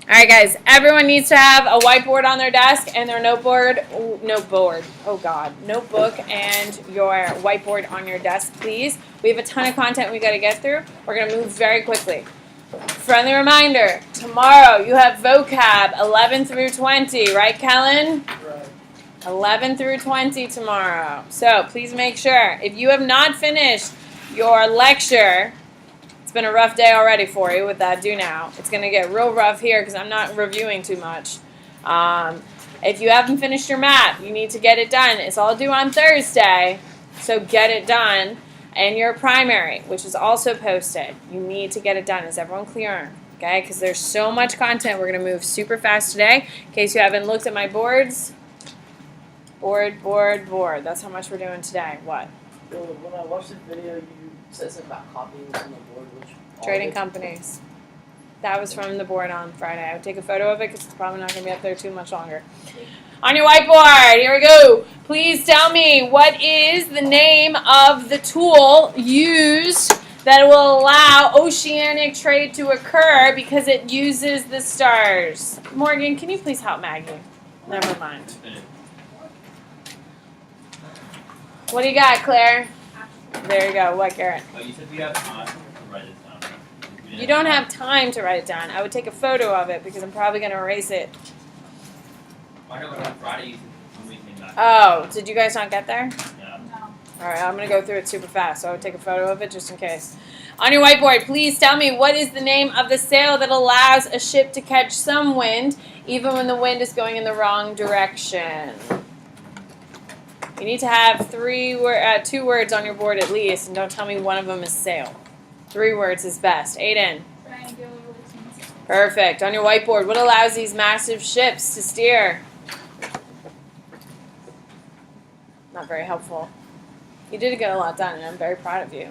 All right, guys. Everyone needs to have a whiteboard on their desk and their notebook and your whiteboard on your desk, please. We have a ton of content we got to get through. We're going to move very quickly. Friendly reminder, tomorrow you have vocab 11 through 20, right, Kellen? Right. 11 through 20 tomorrow. So please make sure, if you have not finished your lecture, it's been a rough day already for you with that do now. It's going to get real rough here because I'm not reviewing too much. If you haven't finished your map, you need to get it done. It's all due on Thursday, so get it done. And your primary, which is also posted, you need to get it done. Is everyone clear? Okay, because there's so much content. We're going to move super fast today. In case you haven't looked at my boards. Board. That's how much we're doing today. What? So when I watched the video, you said something about copying from the board, which Trading companies. That was from the board on Friday. I would take a photo of it because it's probably not going to be up there too much longer. On your whiteboard, here we go. Please tell me, what is the name of the tool used that will allow oceanic trade to occur because it uses the stars? Morgan, can you please help Maggie? Never mind. What do you got, Claire? There you go. What, Garrett? Oh, you said we have time to write it down. You don't have time to write it down. I would take a photo of it because I'm probably going to erase it. Why don't we on Friday? You said we came back. Oh, did you guys not get there? Yeah. All right, I'm going to go through it super fast, so I would take a photo of it just in case. On your whiteboard, please tell me, what is the name of the sail that allows a ship to catch some wind even when the wind is going in the wrong direction? You need to have 2 words on your board at least, and don't tell me one of them is sail. 3 words is best. Aiden. Perfect. On your whiteboard, what allows these massive ships to steer? Not very helpful. You did get a lot done, and I'm very proud of you.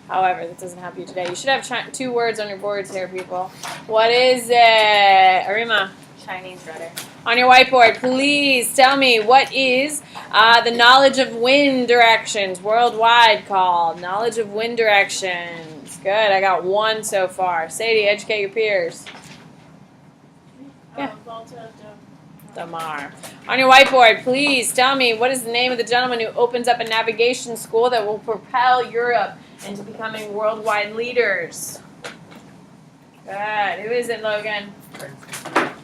However, that doesn't help you today. You should have 2 words on your boards here, people. What is it? Arima. Chinese rudder. On your whiteboard, please tell me, what is the knowledge of wind directions worldwide called? Knowledge of wind directions. Good. I got 1 so far. Sadie, educate your peers. Yeah. Damar. On your whiteboard, please tell me, what is the name of the gentleman who opens up a navigation school that will propel Europe into becoming worldwide leaders? Good. Who is it, Logan?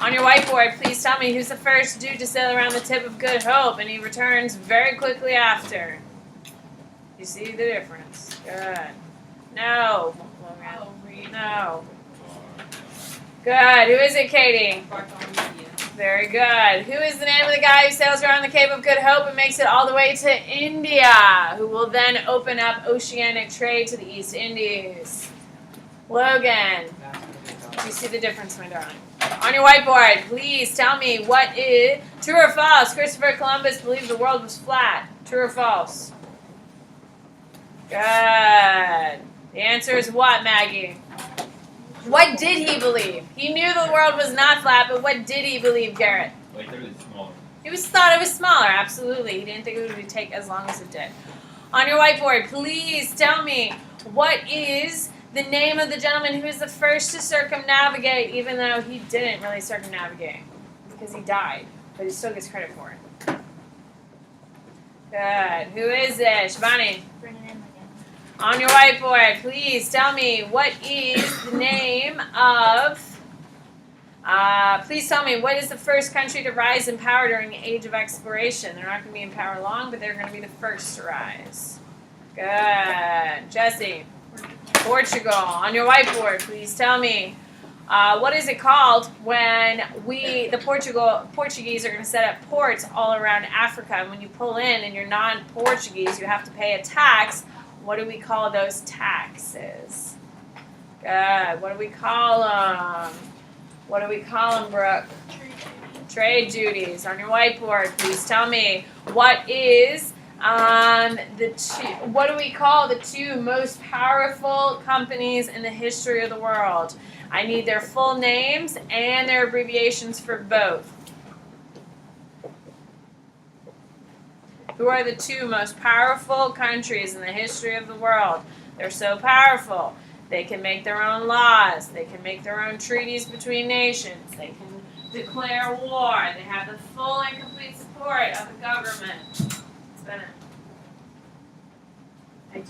On your whiteboard, please tell me, who's the first dude to sail around the tip of Good Hope, and he returns very quickly after. You see the difference? Good. No. Logan. No. Good. Who is it, Katie? Very good. Who is the name of the guy who sails around the Cape of Good Hope and makes it all the way to India, who will then open up oceanic trade to the East Indies? Logan. You see the difference, my darling. On your whiteboard, please tell me, what is true or false? Christopher Columbus believed the world was flat. True or false? Good. The answer is what, Maggie? What did he believe? He knew the world was not flat, but what did he believe, Garrett? Wait, it was smaller. He thought it was smaller, absolutely. He didn't think it would take as long as it did. On your whiteboard, please tell me, what is the name of the gentleman who was the first to circumnavigate, even though he didn't really circumnavigate because he died, but he still gets credit for it. Good. Who is it? Shivani. On your whiteboard, please tell me, what is the name of... please tell me, what is the first country to rise in power during the Age of Exploration? They're not going to be in power long, but they're going to be the first to rise. Good. Jesse. Portugal. On your whiteboard, please tell me, what is it called when the Portuguese are going to set up ports all around Africa, and when you pull in and you're non-Portuguese, you have to pay a tax. What do we call those taxes? Good. What do we call them? What do we call them, Brooke? Trade duties. On your whiteboard, please tell me, what is what do we call the 2 most powerful companies in the history of the world? I need their full names and their abbreviations for both. Who are the 2 most powerful countries in the history of the world? They're so powerful They can make their own laws. They can make their own treaties between nations. They can declare war. They have the full and complete support of the government. Spin it. I do.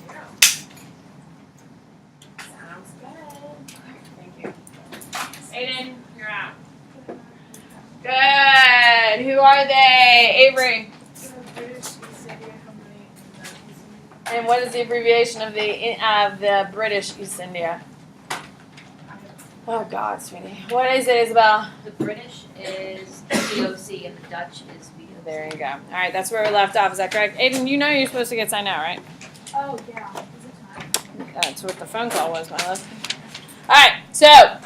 Sounds good. Thank you. Aiden, you're out. Good. Who are they? Avery. British East India Company. And what is the abbreviation of the British East India? Oh God, sweetie. What is it, Isabel? The British is DOC and the Dutch is VOC. There you go. All right, that's where we left off. Is that correct? Aiden, you know you're supposed to get signed out, right? Oh, yeah. Is it time? That's what the phone call was, my love. All right, so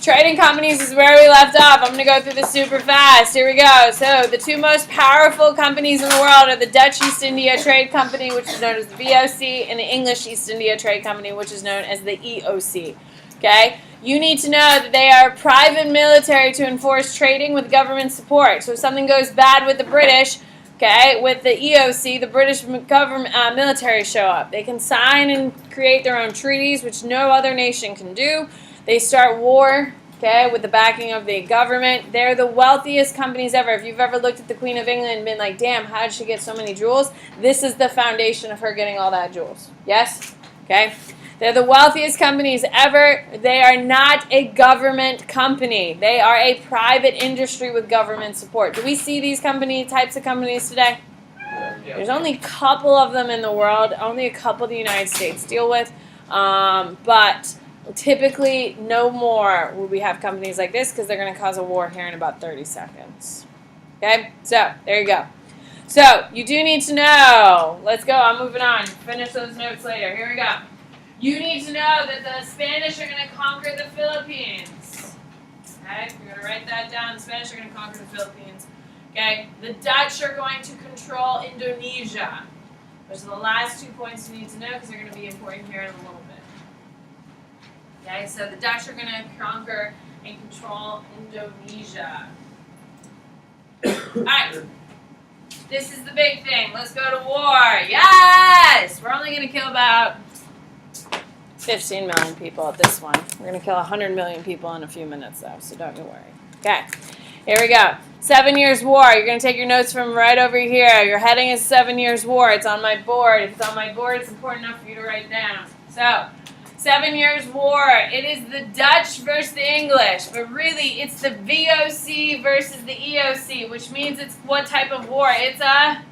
trading companies is where we left off. I'm going to go through this super fast. Here we go. So the two most powerful companies in the world are the Dutch East India Trade Company, which is known as the VOC, and the English East India Trade Company, which is known as the EOC. Okay? You need to know that they are private military to enforce trading with government support. So if something goes bad with the British, okay, with the EOC, the British government military show up. They can sign and create their own treaties, which no other nation can do. They start war, okay, with the backing of the government. They're the wealthiest companies ever. If you've ever looked at the Queen of England and been like, damn, how did she get so many jewels? This is the foundation of her getting all that jewels. Yes? Okay? They're the wealthiest companies ever. They are not a government company. They are a private industry with government support. Do we see these types of companies today? Yeah. There's only a couple of them in the world. Only a couple the United States deal with. But typically, no more will we have companies like this because they're going to cause a war here in about 30 seconds. Okay? So, there you go. So, you do need to know. Let's go. I'm moving on. Finish those notes later. Here we go. You need to know that the Spanish are going to conquer the Philippines. Okay, you're going to write that down. The Spanish are going to conquer the Philippines. Okay, the Dutch are going to control Indonesia. Those are the last 2 points you need to know because they're going to be important here in a little bit. Okay, so the Dutch are going to conquer and control Indonesia. Alright, this is the big thing. Let's go to war. Yes! We're only going to kill about 15 million people at this one. We're going to kill 100 million people in a few minutes, though, so don't you worry. Okay, here we go. 7 Years War. You're going to take your notes from right over here. Your heading is 7 Years War. It's on my board. If it's on my board, it's important enough for you to write down. So, 7 Years War. It is the Dutch versus the English, but really, it's the VOC versus the EOC, which means it's what type of war? It's a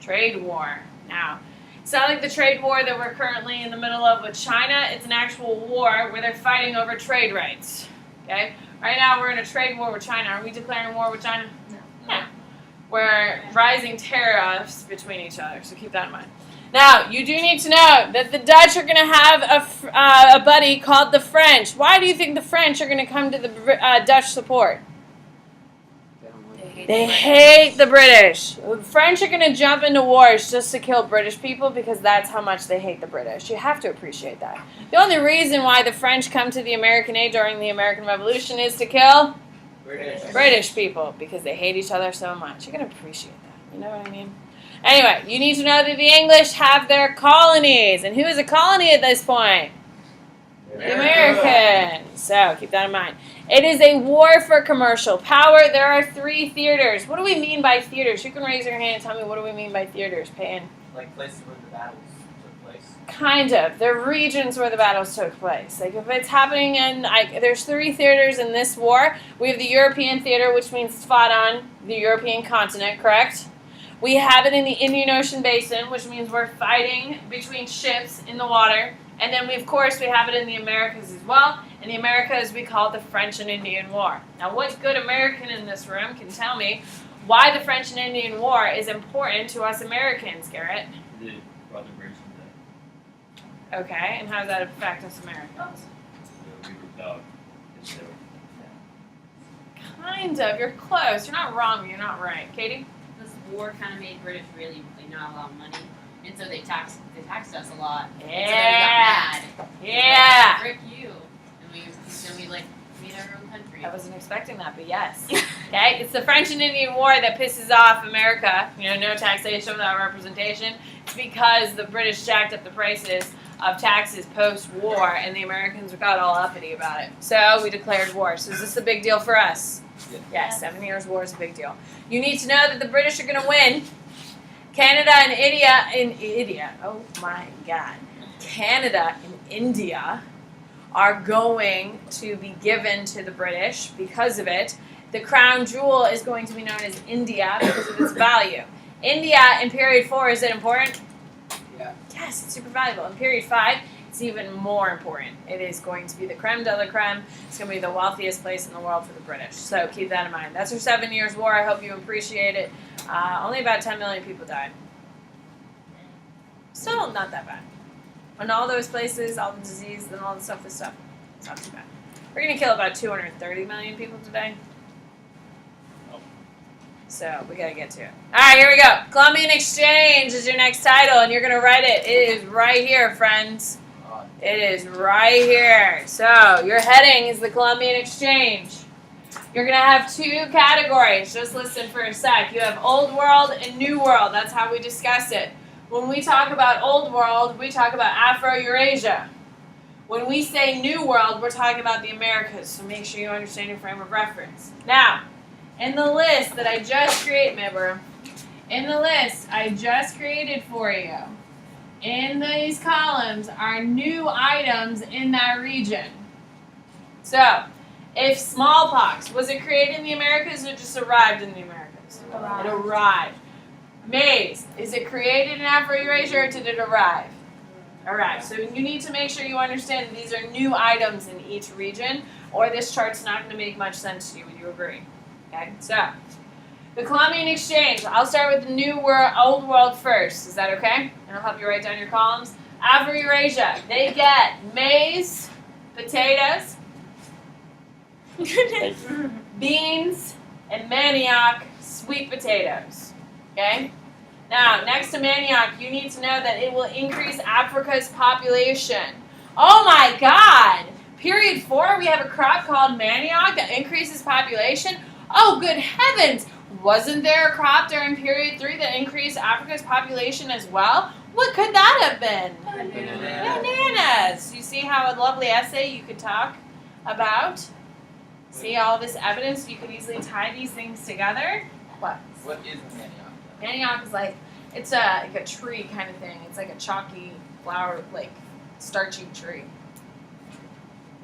trade war. Now, it's not like the trade war that we're currently in the middle of with China. It's an actual war where they're fighting over trade rights. Okay? Right now we're in a trade war with China. Are we declaring war with China? No. We're rising tariffs between each other, so keep that in mind. Now, you do need to know that the Dutch are going to have a buddy called the French. Why do you think the French are going to come to the Dutch support? They hate the British. The French are going to jump into wars just to kill British people because that's how much they hate the British. You have to appreciate that. The only reason why the French come to the American aid during the American Revolution is to kill British people because they hate each other so much. You're going to appreciate that. You know what I mean? Anyway, you need to know that the English have their colonies. And who is a colony at this point? The Americans. So keep that in mind. It is a war for commercial power. There are 3 theaters. What do we mean by theaters? You can raise your hand and tell me what do we mean by theaters, Payne? Like places where the battles took place. Kind of. They're regions where the battles took place. Like if it's happening in, there's 3 theaters in this war. We have the European theater, which means it's fought on the European continent, correct? We have it in the Indian Ocean Basin, which means we're fighting between ships in the water. And then, of course, we have it in the Americas as well. In the Americas, we call it the French and Indian War. Now, what good American in this room can tell me why the French and Indian War is important to us Americans, Garrett? They brought the British into Okay, and how does that affect us Americans? we rebelled. So, Kind of. You're close. You're not wrong, but you're not right. Katie? This war kind of made British really not a lot of money, and so they taxed us a lot. Yeah. And so then we got mad. Yeah. Like, frick you. And we made our own country. I wasn't expecting that, but yes. Okay, it's the French and Indian War that pisses off America. You know, no taxation without representation. It's because the British jacked up the prices of taxes post-war, and the Americans got all uppity about it. So we declared war. So is this a big deal for us? Yes, 7 years war is a big deal. You need to know that the British are going to win. Canada and India, oh my God. Canada and India are going to be given to the British because of it. The crown jewel is going to be known as India because of its value. India in period 4, is it important? Yeah. Yes, it's super valuable. In period 5, it's even more important. It is going to be the creme de la creme. It's going to be the wealthiest place in the world for the British. So keep that in mind. That's our 7 years war. I hope you appreciate it. Only about 10 million people died. Still not that bad. And all those places, all the disease and all the stuff, it's not too bad. We're going to kill about 230 million people today. So we got to get to it. All right, here we go. Columbian Exchange is your next title, and you're going to write it. It is right here, friends. It is right here. So your heading is the Columbian Exchange. You're going to have 2 categories. Just listen for a sec. You have Old World and New World. That's how we discuss it. When we talk about Old World, we talk about Afro-Eurasia. When we say New World, we're talking about the Americas. So make sure you understand your frame of reference. Now, in the list that I just created, for you, in these columns are new items in that region. So, if smallpox, was it created in the Americas or just arrived in the Americas? Arrived. It arrived. Maize, is it created in Afro-Eurasia or did it arrive? Arrived. So you need to make sure you understand that these are new items in each region, or this chart's not going to make much sense to you. Would you agree? Okay, so the Columbian Exchange. I'll start with the New World, Old World first. Is that okay? And I'll help you write down your columns. Afro-Eurasia, they get maize, potatoes, beans, and manioc, sweet potatoes. Okay? Now, next to manioc, you need to know that it will increase Africa's population. Oh my God! Period 4, we have a crop called manioc that increases population. Oh, good heavens! Wasn't there a crop during period 3 that increased Africa's population as well? What could that have been? Bananas! You see how a lovely essay you could talk about? See all this evidence? You could easily tie these things together. What? What is manioc? Manioc is like a tree kind of thing. It's like a chalky flower, like starchy tree.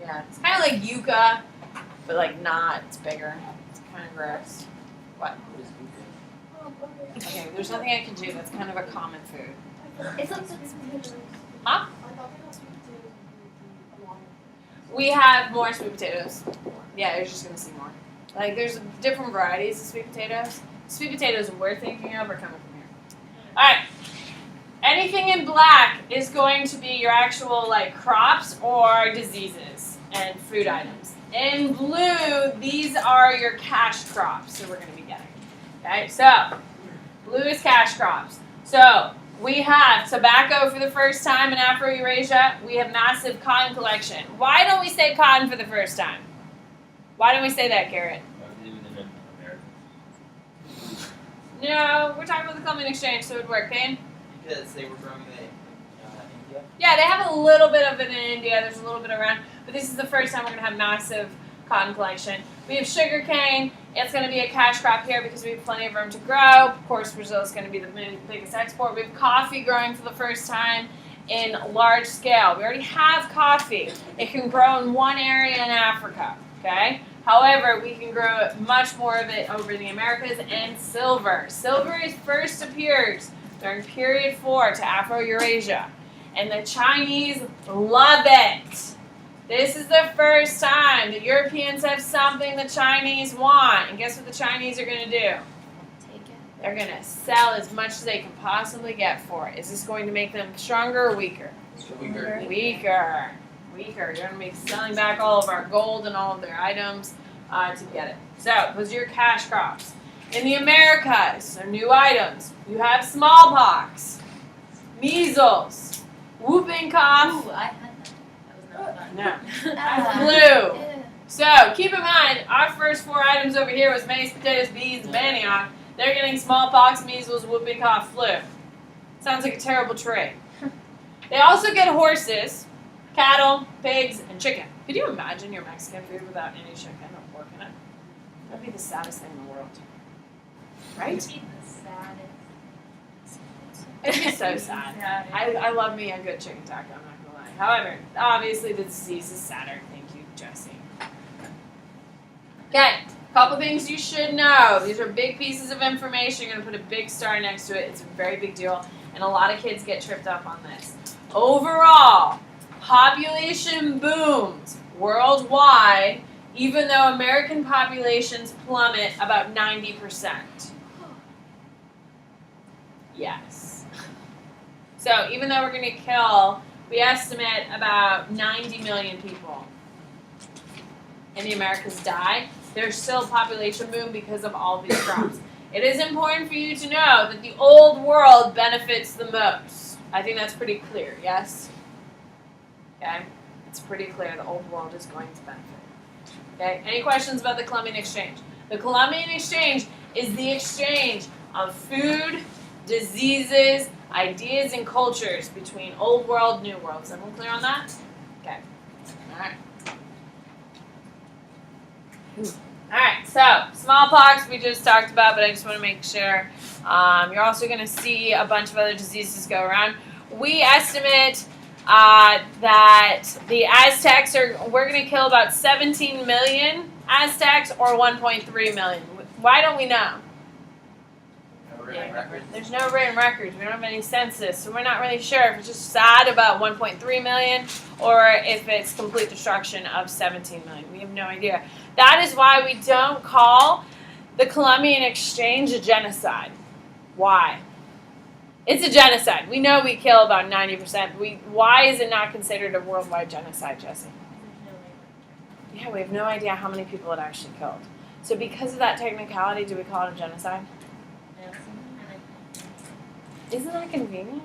Yeah, it's kind of like yucca, but like not. It's bigger. It's kind of gross. What? What is Google? Okay, there's nothing I can do. That's kind of a common food. It's like sweet potatoes. Huh? I thought they got sweet potatoes and along with We have more sweet potatoes. Yeah, you're just gonna see more. Like there's different varieties of sweet potatoes. Sweet potatoes we're thinking of are coming from here. All right. Anything in black is going to be your actual like crops or diseases and food items. In blue, these are your cash crops that we're going to be getting. Okay, so blue is cash crops. So we have tobacco for the first time in Afro-Eurasia. We have massive cotton collection. Why don't we say cotton for the first time? Why don't we say that, Garrett? No, we're talking about the Columbian Exchange, so it would work. Payne? Because they were growing it in India. Yeah, they have a little bit of it in India. There's a little bit around. But this is the first time we're going to have massive cotton collection. We have sugar cane. It's going to be a cash crop here because we have plenty of room to grow. Of course, Brazil is going to be the biggest export. We have coffee growing for the first time in large scale. We already have coffee. It can grow in one area in Africa. Okay? However, we can grow much more of it over the Americas, and silver. Silver first appears during period 4 to Afro-Eurasia, and the Chinese love it. This is the first time the Europeans have something the Chinese want, and guess what the Chinese are going to do? Take it. They're going to sell as much as they can possibly get for it. Is this going to make them stronger or weaker? Weaker. Weaker. You're going to be selling back all of our gold and all of their items to get it. So, those are your cash crops. In the Americas, are new items. You have smallpox, measles, whooping cough. Ooh, I had that. That was No. not fun. Flu. Yeah. So, keep in mind, our first 4 items over here was maize, potatoes, beans, manioc. They're getting smallpox, measles, whooping cough, flu. Sounds like a terrible trade. They also get horses, cattle, pigs, and chicken. Could you imagine your Mexican food without any chicken or pork in it? That'd be the saddest thing in the world. Right? It'd be the saddest. It'd be so sad. I love me a good chicken taco, I'm not gonna lie. However, obviously the disease is sadder. Thank you, Jesse. Okay, couple things you should know. These are big pieces of information. You're gonna put a big star next to it. It's a very big deal, and a lot of kids get tripped up on this. Overall, population booms worldwide, even though American populations plummet about 90%. Yes. So even though we're going to kill, we estimate about 90 million people in the Americas die, there's still a population boom because of all these crops. It is important for you to know that the old world benefits the most. I think that's pretty clear, yes? Okay? It's pretty clear the old world is going to benefit. Okay? Any questions about the Columbian Exchange? The Columbian Exchange is the exchange of food, diseases, ideas, and cultures between old world, new world. Is everyone clear on that? Okay. Alright. Alright, so smallpox we just talked about, but I just want to make sure. You're also going to see a bunch of other diseases go around. We estimate that the Aztecs we're going to kill about 17 million Aztecs or 1.3 million. Why don't we know? There's no written records. We don't have any census, so we're not really sure if it's just sad about 1.3 million or if it's complete destruction of 17 million. We have no idea. That is why we don't call the Columbian Exchange a genocide. Why? It's a genocide. We know we kill about 90%. Why is it not considered a worldwide genocide, Jesse? Yeah, we have no idea how many people it actually killed. So because of that technicality, do we call it a genocide? Isn't that convenient?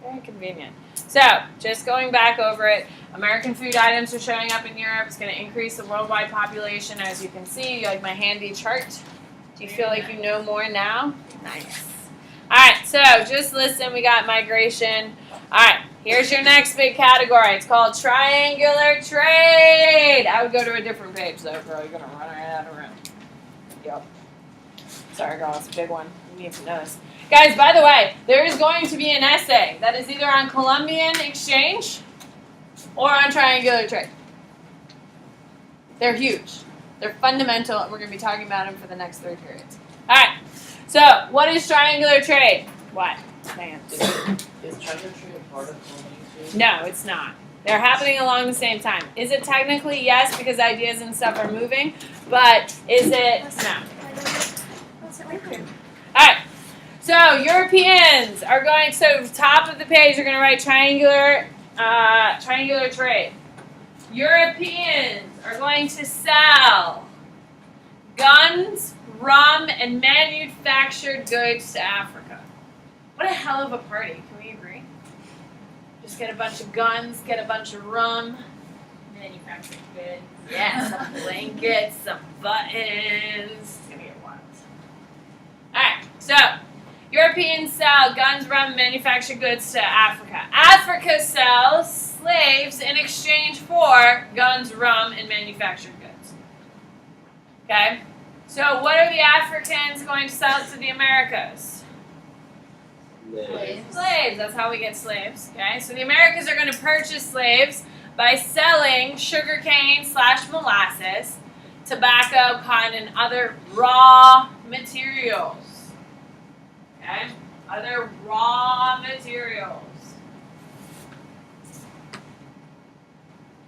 Very convenient. So, just going back over it, American food items are showing up in Europe. It's going to increase the worldwide population, as you can see. You like my handy chart? Do you feel like you know more now? Nice. All right, so just listen. We got migration. All right, here's your next big category. It's called triangular trade. I would go to a different page, though, girl. You're going to run right out of room. Yep. Sorry, girl. It's a big one. You need to know this. Guys, by the way, there is going to be an essay that is either on Columbian Exchange or on triangular trade. They're huge. They're fundamental, and we're going to be talking about them for the next 3 periods. All right. So, what is triangular trade? What? Man. Is triangular trade a part of Colonial Exchange? No, it's not. They're happening along the same time. Is it technically? Yes, because ideas and stuff are moving. But is it? No. What's it right there? All right. So Europeans are going. So top of the page, you're going to write triangular trade. Europeans are going to sell guns, rum, and manufactured goods to Africa. What a hell of a party! Can we agree? Just get a bunch of guns, get a bunch of rum, Manufactured goods. yeah, some blankets, some buttons. It's gonna get wild. All right, so. Europeans sell guns, rum, manufactured goods to Africa. Africa sells slaves in exchange for guns, rum, and manufactured goods. Okay? So what are the Africans going to sell to the Americas? Slaves. That's how we get slaves. Okay? So the Americas are going to purchase slaves by selling sugarcane / molasses, tobacco, cotton, and other raw materials. Okay? Other raw materials.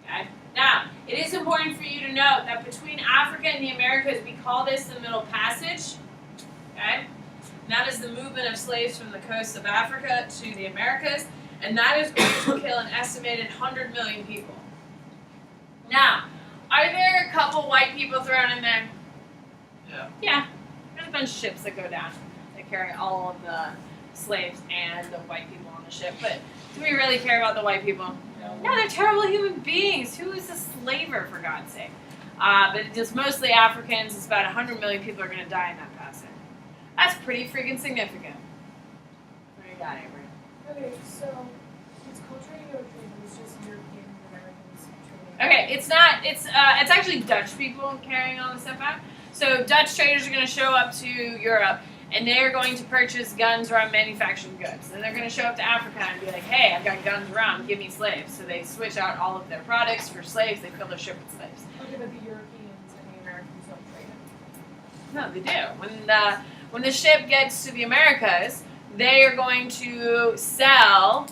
Okay? Now, it is important for you to note that between Africa and the Americas, we call this the Middle Passage. Okay? And that is the movement of slaves from the coast of Africa to the Americas, and that is going to kill an estimated 100 million people. Now, are there a couple white people thrown in there? Yeah. Yeah. There's a bunch of ships that go down. They carry all of the slaves and the white people on the ship. But do we really care about the white people? No, they're terrible human beings. Who is a slaver, for God's sake? But it's mostly Africans. It's about 100 million people are going to die in that passage. That's pretty freaking significant. What do you got, Avery? Okay, so it's culturally neutral, but it's just European Americans trading. Okay, it's not. It's actually Dutch people carrying all this stuff out. So Dutch traders are going to show up to Europe, and they are going to purchase guns, rum, manufactured goods. Then they're going to show up to Africa and be like, "Hey, I've got guns, rum. Give me slaves." So they switch out all of their products for slaves. They fill their ship with slaves. Okay, but the Europeans and the Americans don't trade it. No, they do. When the ship gets to the Americas, they are going to sell.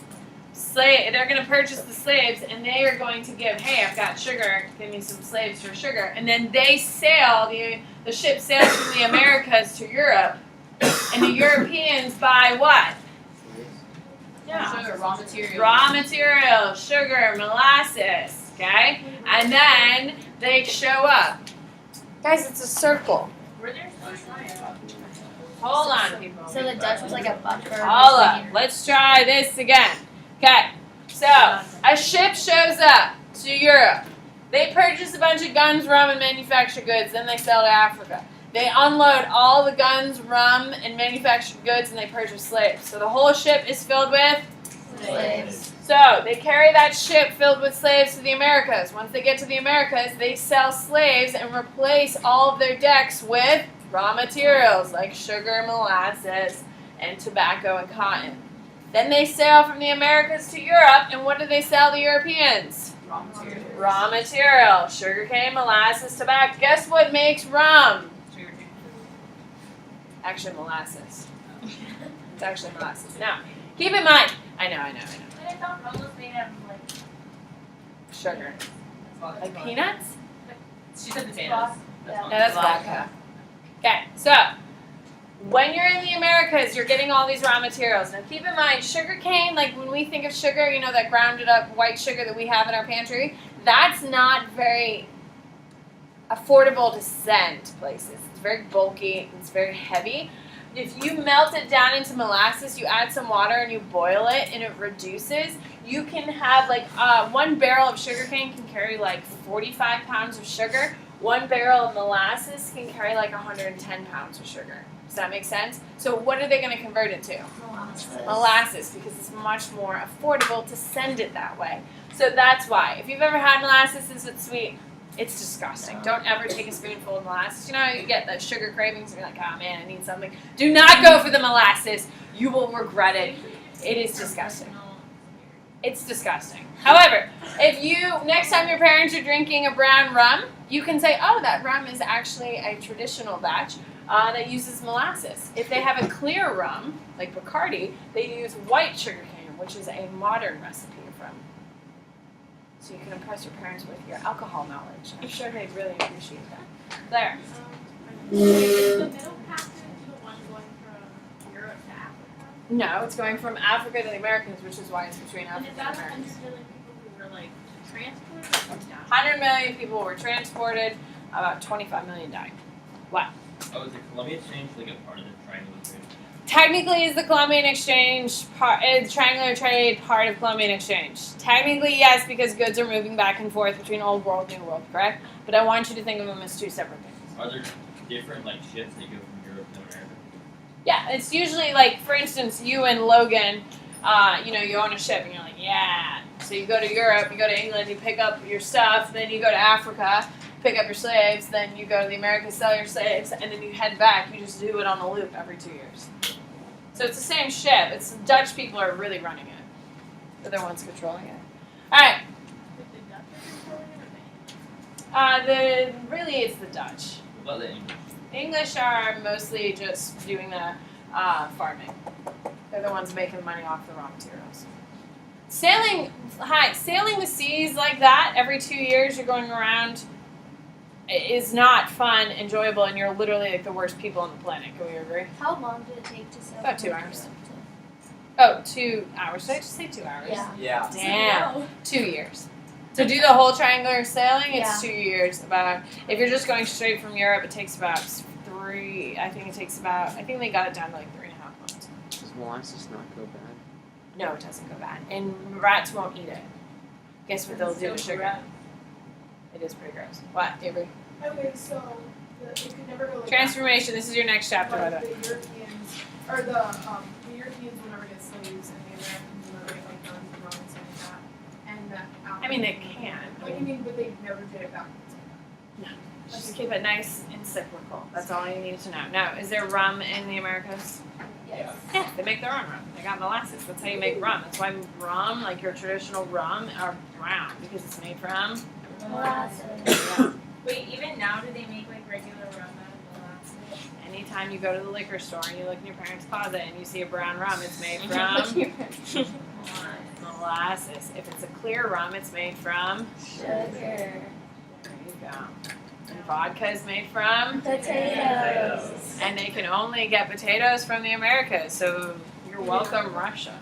They're going to purchase the slaves, and they are going to give, hey, I've got sugar, give me some slaves for sugar. And then they sail, the ship sails from the Americas to Europe, and the Europeans buy what? Sugar, raw material. Raw material, sugar, molasses, okay? And then they show up. Guys, it's a circle. Were there Hold on, people. So the Dutch was like a buffer. Hold up. Let's try this again. Okay. So, a ship shows up to Europe. They purchase a bunch of guns, rum, and manufactured goods. Then they sell to Africa. They unload all the guns, rum, and manufactured goods, and they purchase slaves. So the whole ship is filled with Slaves. So they carry that ship filled with slaves to the Americas. Once they get to the Americas, they sell slaves and replace all of their decks with raw materials like sugar, molasses, and tobacco and cotton. Then they sail from the Americas to Europe, and what do they sell to Europeans? raw material? Raw material, sugarcane, molasses, tobacco. Guess what makes rum? Sugar cane. Actually, molasses. It's actually molasses. Now, keep in mind. I know. But I thought rum was made out of like Sugar. That's Like peanuts? She said potatoes. Yeah. No, that's vodka. Okay, so when you're in the Americas, you're getting all these raw materials. Now keep in mind, sugar cane, like when we think of sugar, you know, that grounded up white sugar that we have in our pantry, that's not very affordable to send places. It's very bulky, it's very heavy. If you melt it down into molasses, you add some water and you boil it and it reduces, you can have like 1 barrel of sugar cane can carry like 45 pounds of sugar. 1 barrel of molasses can carry like 110 pounds of sugar. Does that make sense? So what are they going to convert it to? Molasses, because it's much more affordable to send it that way. So that's why. If you've ever had molasses, is it sweet? It's disgusting. Don't ever take a spoonful of molasses. You know how you get the sugar cravings and you're like, oh man, I need something. Do not go for the molasses. You will regret it. It is disgusting. It's disgusting. However, if you, next time your parents are drinking a brown rum, you can say, oh, that rum is actually a traditional batch that uses molasses. If they have a clear rum, like Bacardi, they use white sugarcane, which is a modern recipe of rum. So you can impress your parents with your alcohol knowledge. I'm sure they'd really appreciate that. There. Is the middle passage the one going from Europe to Africa? No, it's going from Africa to the Americas, which is why it's between And Africa is and that Americas. 100 million people who were like transported? 100 million people were transported, about 25 million died. Wow. Oh, is the Columbian Exchange like a part of the triangle trade? Technically, is the Columbian Exchange triangular trade part of Columbian Exchange? Technically, yes, because goods are moving back and forth between old world, new world, correct? But I want you to think of them as two separate things. Are there different like ships that go from Europe to America? Yeah, it's usually like, for instance, you and Logan, you own a ship and you're like, yeah. So you go to Europe, you go to England, you pick up your stuff, then you go to Africa, pick up your slaves, then you go to the Americas, sell your slaves, and then you head back. You just do it on a loop every 2 years. So it's the same ship. It's Dutch people are really running it. They're the ones controlling it. All right. Really it's the Dutch. What about the English? English are mostly just doing the farming. They're the ones making money off the raw materials. Sailing the seas like that every 2 years, you're going around, is not fun, enjoyable, and you're literally like the worst people on the planet. Can we agree? How long did it take to sail? About 2 from hours. Europe Oh, 2 hours. Did I just say 2 hours? Yeah. Yeah. Damn. 2 years. To do the whole triangular sailing, it's 2 years. About if you're just going straight from Europe, it takes about 3. I think they got it down to like 3.5 months. Does molasses not go bad? No, it doesn't go bad, and rats won't eat it. Guess what they'll do to sugar? It is pretty gross. What, Avery? Okay, so it could never go like Transformation. This is your next chapter, by the that. way. But the Europeans, or the Europeans would never get slaves, and the Americans mean, they can. What do you mean, but they never did it backwards? Just keep it nice and cyclical. That's all you need to know. Now, is there rum in the Americas? Yes. Yeah, they make their own rum. They got molasses. That's how you make rum. That's why rum, like your traditional rum, are brown because it's made from Molasses. yeah. Wait, even now do they make like regular rum out of molasses? Anytime you go to the liquor store and you look in your parents' closet and you see a brown rum, it's made from molasses. If it's a clear rum, it's made from Sugar. there you go. And vodka is made from Potatoes. and they can only get potatoes from the Americas. So you're welcome, Russia.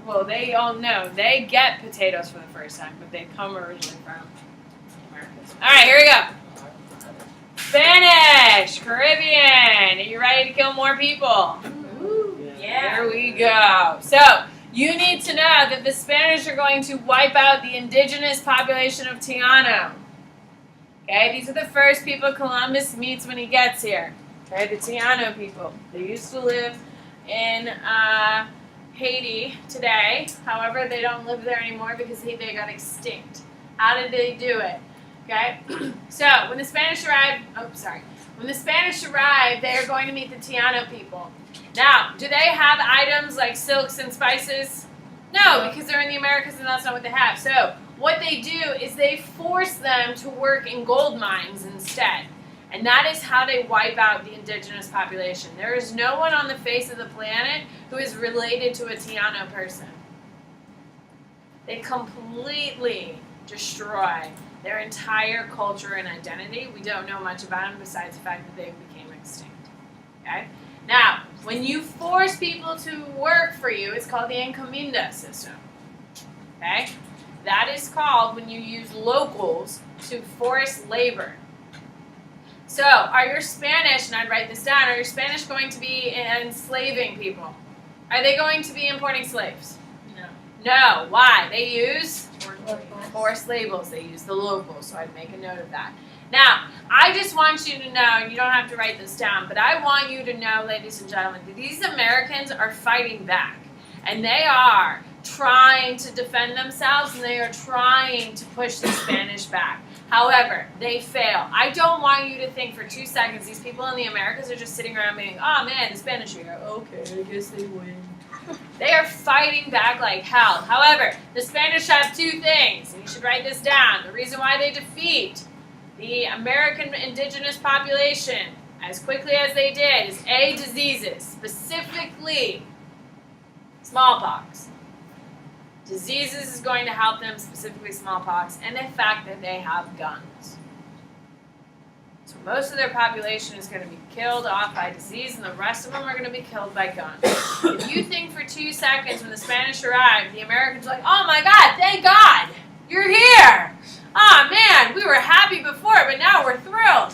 Well, they all know they get potatoes for the first time, but they come originally from the Americas. All right, here we go. Spanish, Caribbean. Are you ready to kill more people? Yeah. Here we go. So you need to know that the Spanish are going to wipe out the indigenous population of Tiano. Okay, these are the first people Columbus meets when he gets here. Okay, the Tiano people. They used to live in Haiti today. However, they don't live there anymore because they got extinct. How did they do it? Okay, so when the Spanish arrived, when the Spanish arrived, they are going to meet the Tiano people. Now, do they have items like silks and spices? No, because they're in the Americas and that's not what they have. So what they do is they force them to work in gold mines instead. And that is how they wipe out the indigenous population. There is no one on the face of the planet who is related to a Tiano person. They completely destroy their entire culture and identity. We don't know much about them besides the fact that they became extinct. Okay? Now, when you force people to work for you, it's called the encomienda system. Okay? That is called when you use locals to force labor. So, are your Spanish, and I'd write this down, are your Spanish going to be enslaving people? Are they going to be importing slaves? No. No. Why? They use forced labels. They use the locals, so I'd make a note of that. Now, I just want you to know, you don't have to write this down, but I want you to know, ladies and gentlemen, that these Americans are fighting back. And they are trying to defend themselves, and they are trying to push the Spanish back. However, they fail. I don't want you to think for 2 seconds these people in the Americas are just sitting around being, oh man, the Spanish are here. Okay, I guess they win. They are fighting back like hell. However, the Spanish have two things, and you should write this down. The reason why they defeat the American indigenous population as quickly as they did is A, diseases, specifically smallpox. Diseases is going to help them, specifically smallpox, and the fact that they have guns. So most of their population is going to be killed off by disease, and the rest of them are going to be killed by guns. If you think for 2 seconds when the Spanish arrived, the Americans were like, oh my God, thank God, you're here. Oh man, we were happy before, but now we're thrilled.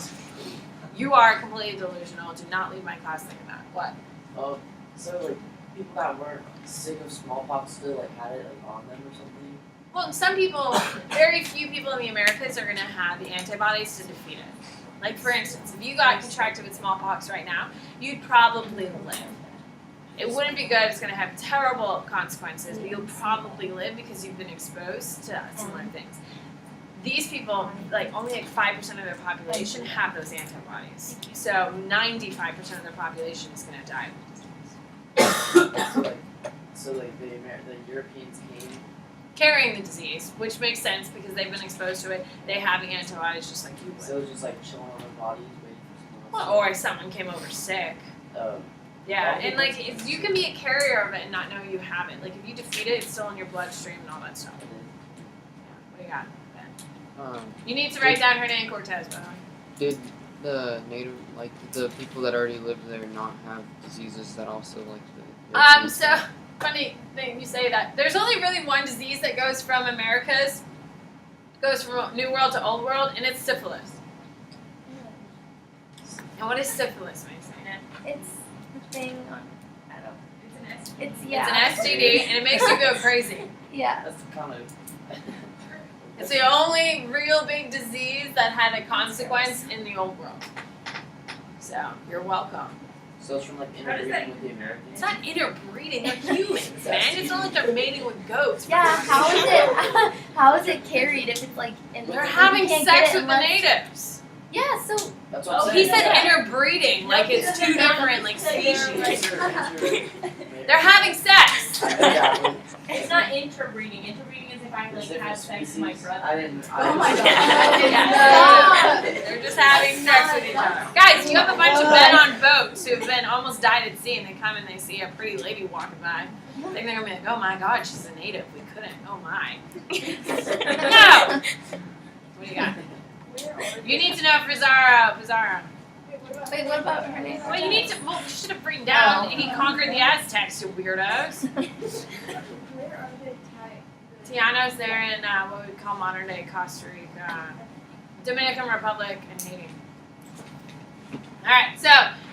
You are completely delusional. Do not leave my class thinking that. What? Oh, so like people that weren't sick of smallpox still like had it like on them or something? Well, some people, very few people in the Americas are going to have the antibodies to defeat it. Like, for instance, if you got contracted with smallpox right now, you'd probably live. It wouldn't be good. It's going to have terrible consequences, but you'll probably live because you've been exposed to similar things. These people, like, only like 5% of their population have those antibodies. So 95% of their population is going to die of disease. So like the Europeans came. Carrying the disease, which makes sense because they've been exposed to it. They have the antibodies just like you would. So it was just like chilling on their bodies, waiting for someone Well, else. or someone came over sick. Oh. Yeah, and like if you can be a carrier of it and not know you have it. Like if you defeat it, it's still in your bloodstream and all that stuff. Yeah. What do you got, Ben? You need to write down Hernan Cortez, by the way. Did the native, like the people that already lived there, not have diseases that also like the? So funny thing you say that. There's only really one disease that goes from Americas, goes from New World to Old World, and it's syphilis. And what is syphilis, Mason? It's the thing on, I don't, It's an it's, It's yeah. an STD, and it makes you go crazy. Yeah. That's kind of. It's the only real big disease that had a consequence in the Old World. So, you're welcome. So it's from like How does that interbreeding with the Americans. It's not interbreeding. They're humans, man. It's not like they're mating with goats. Yeah, how is it? How is it carried if it's like? In, They're you having can't sex get it with the unless- natives. Yeah, so That's what I'm Oh, he saying. said interbreeding, like it's two different like species. They're having sex. Yeah, It's not interbreeding. Interbreeding is if I There's like different have sex with my species. brother. I didn't. Oh my God. Yeah. No. They're just having sex with each other. Guys, you have a bunch of men on boats who have been almost died at sea, and they come and they see a pretty lady walking by. I think they're gonna be like, "Oh my God, she's a native. We couldn't. Oh my." No. What do you got? You need to know Pizarro. Pizarro. Wait, what about her name? Well, you need to. Well, you should have written down. He conquered the Aztecs, you weirdos. Where are they tied? Tiano's there in what we call modern day Costa Rica, Dominican Republic, and Haiti. Alright, so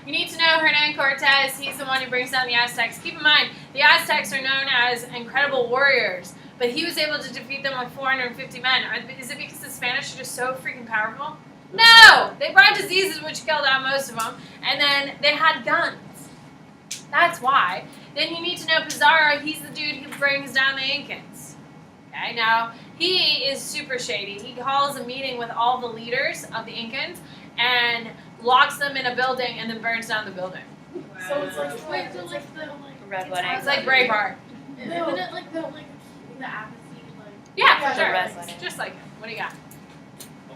you need to know Hernan Cortez. He's the one who brings down the Aztecs. Keep in mind, the Aztecs are known as incredible warriors, but he was able to defeat them with 450 men. Is it because the Spanish are just so freaking powerful? No! They brought diseases which killed out most of them, and then they had guns. That's why. Then you need to know Pizarro. He's the dude who brings down the Incans. Okay, now he is super shady. He calls a meeting with all the leaders of the Incans and locks them in a building and then burns down the building. So it's like the Red wedding. It's like Braveheart. Isn't it like the apathy Yeah, for The sure. red wedding. Just like it. What do you got?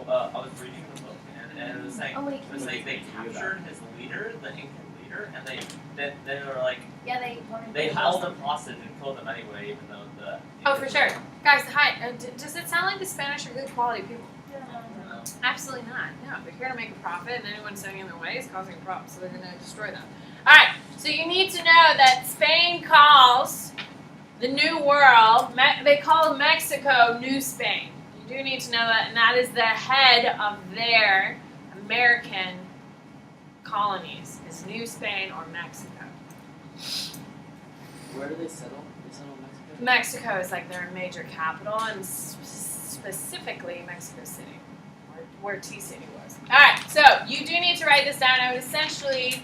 I was reading the book, and it was saying Oh wait, it was like they captured his leader, the Incan leader, and they were like yeah, they held him hostage and killed him anyway, even though the Oh, for sure. Guys, hi. Does it sound like the Spanish are good quality people? No. Absolutely not. No, they're here to make a profit, and anyone standing in their way is causing a problem, so they're going to destroy them. All right, so you need to know that Spain calls the New World, they call Mexico New Spain. You do need to know that, and that is the head of their American colonies, is New Spain or Mexico. Where do they settle? They settle in Mexico? Mexico is like their major capital, and specifically Mexico City, where T-City was. Alright, so you do need to write this down. I would essentially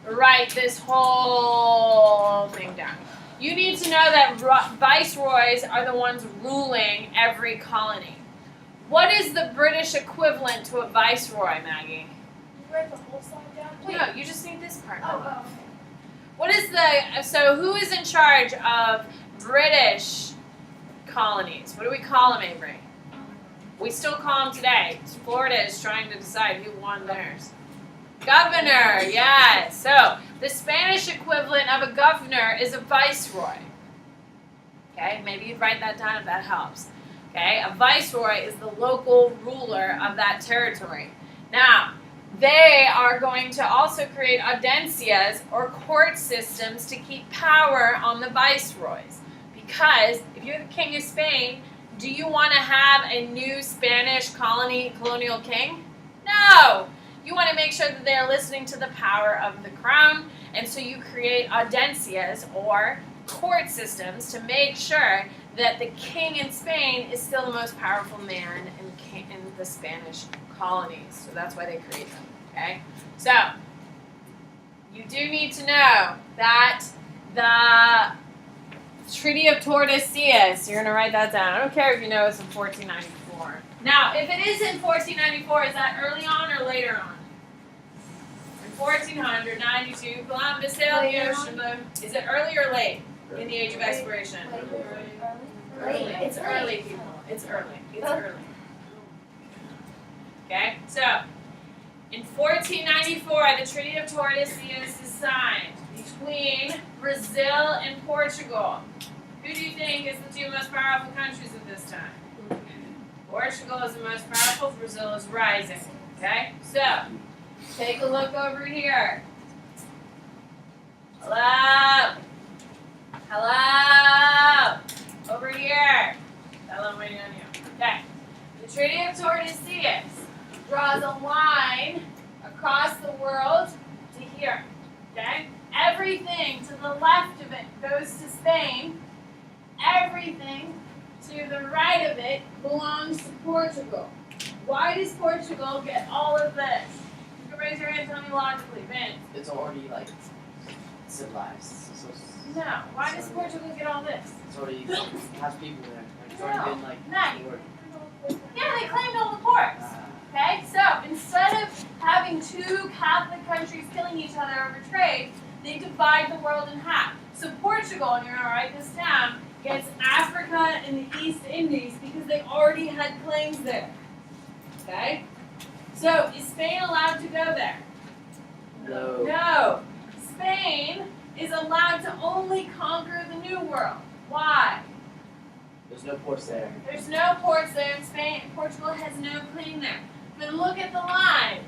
write this whole thing down. You need to know that viceroys are the ones ruling every colony. What is the British equivalent to a viceroy, Maggie? You write the whole slide down? No, you just need this part. Oh, okay. What is so who is in charge of British colonies? What do we call them, Avery? We still call them today. Florida is trying to decide who won theirs. Governor, yes. So the Spanish equivalent of a governor is a viceroy. Okay, maybe you'd write that down if that helps. Okay, a viceroy is the local ruler of that territory. Now, they are going to also create audiencias or court systems to keep power on the viceroys. Because if you're the king of Spain, do you want to have a new Spanish colonial king? No! You want to make sure that they're listening to the power of the crown, and so you create audiencias or court systems to make sure that the king in Spain is still the most powerful man in the Spanish colonies. So that's why they create them, okay? So, you do need to know that the Treaty of Tordesillas, you're going to write that down. I don't care if you know it's in 1494. Now, if it is in 1494, is that early on or later on? In 1492, Columbus sailed the ocean blue. Is it early or late in the Age of Exploration? Late. It's early, people. It's early. It's early. Okay, so in 1494, the Treaty of Tordesillas is signed between Brazil and Portugal. Who do you think is the two most powerful countries at this time? Portugal is the most powerful. Brazil is rising. Okay, so take a look over here. Hello. Hello. Over here. Tell them waiting on you. Okay. The Treaty of Tordesillas draws a line across the world to here. Okay? Everything to the left of it goes to Spain. Everything to the right of it belongs to Portugal. Why does Portugal get all of this? Think Raise your hand. Tell me logically, Vince. It's already like civilized. So No. Why does Portugal get all this? it's already has people there. And it's already been like Maggie. work. Yeah, they claimed all the ports. Okay, so instead of having two Catholic countries killing each other over trade, they divide the world in half. So Portugal, and you're gonna write this down, gets Africa and the East Indies because they already had claims there. Okay? So is Spain allowed to go there? No. No. Spain is allowed to only conquer the New World. Why? There's no ports there. There's no ports there in Spain. Portugal has no claim there. But look at the line.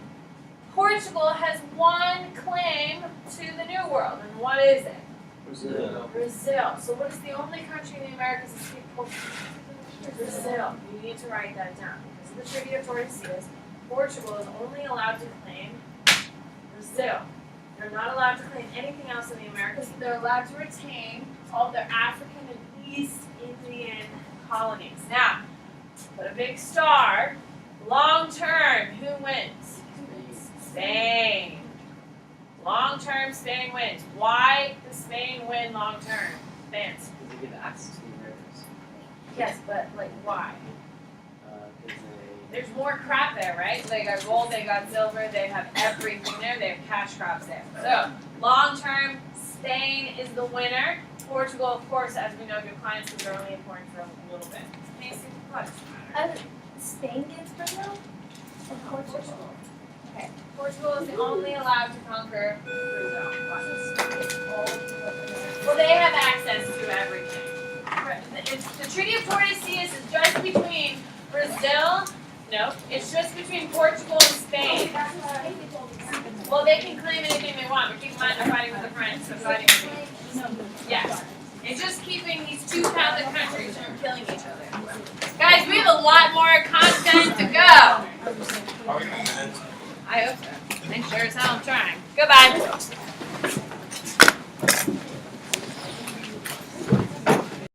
Portugal has one claim to the New World. And what is it? Brazil. Brazil. So what is the only country in the Americas that speaks Portuguese? Brazil. You need to write that down. Because of the Treaty of Tordesillas, Portugal is only allowed to claim Brazil. They're not allowed to claim anything else in the Americas. They're allowed to retain all of their African and East Indian colonies. Now, put a big star. Long term, who wins? Spain. Long term, Spain wins. Why does Spain win long term? Vance. Because they give access to the Americas. Yes, but like why? Because There's more crap there, right? They got gold, they got silver, they have everything there. They have cash crops there. So long term, Spain is the winner. Portugal, of course, as we know, declines because they're only important for a little bit. Basic question. Spain gets Brazil? Or Portugal? Okay. Portugal is the only allowed to conquer Brazil. Well, they have access to everything. The Treaty of Tordesillas is just between Brazil. No, it's just between Portugal and Spain. Well, they can claim anything they want, but keep in mind they're fighting with the French, so fighting with Yes. It's just keeping these two Catholic countries from killing each other. Guys, we have a lot more content to go. Are we 10 minutes? I hope so. I sure as hell am trying. Goodbye.